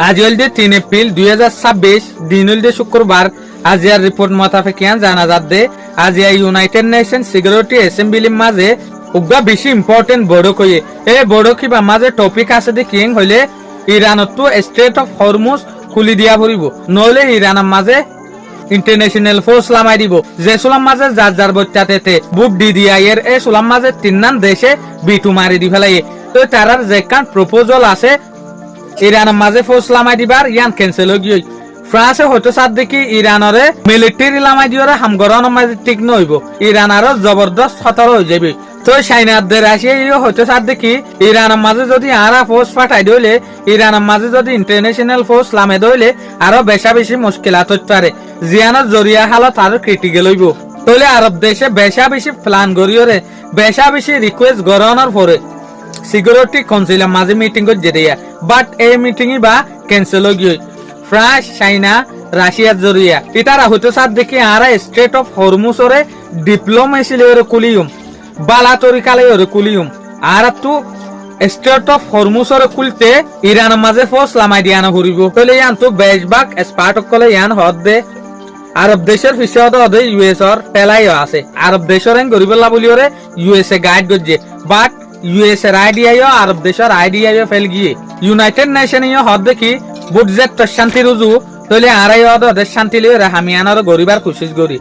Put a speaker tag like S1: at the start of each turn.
S1: আজ হলদে 3 এপ্রিল 2026 দিন হলদে শুক্রবার। আজিয়ার রিপোর্ট মোতাবেকিয়ান জানা যাচ্ছে আজিয়া ইউনাইটেড নেশন সিকিউরিটি অ্যাসেম্বলির মাঝে উগা বেশি ইম্পর্টেন্ট বড়ক হয়ে এই বড়ক কিবা মাঝে টপিক আছে দেখিং হইলে ইরানত স্ট্রেট অফ হরমুজ খুলি দিয়া ফুরিব, নহলে ইরানের মাঝে ইন্টারন্যাশনাল ফোর্স লামাই দিব। যে সুলাম মাঝে যার যার বচ্চাতে বুট দি দিয়া এর এই সুলাম মাঝে তিননান দেশে বিটু মারি দি ফেলাই। তো তারার যে কান প্রপোজাল আছে ইরানের মাঝে ফোর্স লামাই দিবার ইয়ান ক্যান্সেল হয়ে গিয়ে ফ্রান্সে হয়তো সাত দেখি ইরানরে মিলিটারি লামাই দিয়ে হামগরনের মাঝে ঠিক নইব, ইরান আরো জবরদস্ত খতর হয়ে যাবে। তো সাইনাদের রাশিয়া হয়তো সাত দেখি ইরানের মাঝে যদি আরা ফোর্স পাঠাই দিলে ইরানের মাঝে যদি ইন্টারন্যাশনাল ফোর্স লামে দিলে আরো বেশা বেশি মুশকিলাত হতে পারে, জিয়ানোর জরিয়া হালত আরো ক্রিটিক্যাল হইব। তাহলে আরব দেশে বেশা বেশি প্ল্যান করিওরে বেশা বেশি রিকোয়েস্ট গড়ানোর পরে সিকিউরিটি কাউন্সিলের মাঝে মিটিং করছে দিয়া, বাট এই মিটিং বা ক্যান্সেল হয়ে গিয়ে ফ্রান্স চাইনা রাশিয়ার জরিয়া ইতারা হয়তো সাত দেখি আরা স্ট্রেট অফ হরমুজরে ডিপ্লোমেসি লেরে কুলিয়ম বালা তরিকা লেরে কুলিয়ম আর তো স্ট্রেট অফ হরমুজরে খুলতে ইরানের মাঝে ফোর্স লামাই দিয়ানো ঘুরিব। তাহলে ইয়ান তো বেশভাগ স্পার্ট কলে ইয়ান হদ দে আরব দেশের পিছিয়ে হদে ইউএস এর পেলাই আছে, আরব দেশের গরিবল্লা বলিওরে ইউএসএ গাইড করছে, বাট ইউএস এর আইডিয়াও আরব দেশের আইডিয়াও ফেল গিয়ে ইউনাইটেড নেশন হদ দেখি বুট যে শান্তি রুজু তাহলে আড়াই হদ শান্তি লিয়ে হামিয়ানোর গরিবার কোশিশ করি।